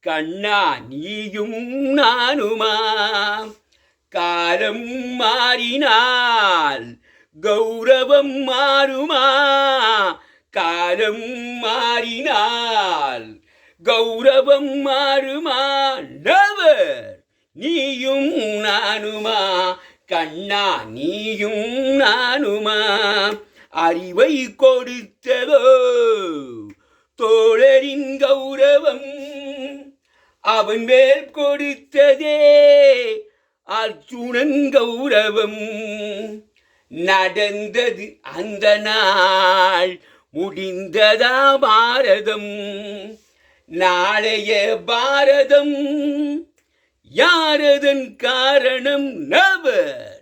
கண்ணா நீயும் நானுமா? காலம் மாறினால் கௌரவம் மாறுமா? காலம் மாறினால் கௌரவம் மாறுமா? நெவர். நீயும் நானுமா? கண்ணா நீயும் நானுமா? அறிவை கொடுத்ததோ தோழரின் கௌரவம், அவன் மேல் கொடுத்ததே அர்ஜுனன் கௌரவம். நடந்தது அந்த நாள், முடிந்ததா பாரதம்? நாளைய பாரதம் யாரதன் காரணம்? நெவர்.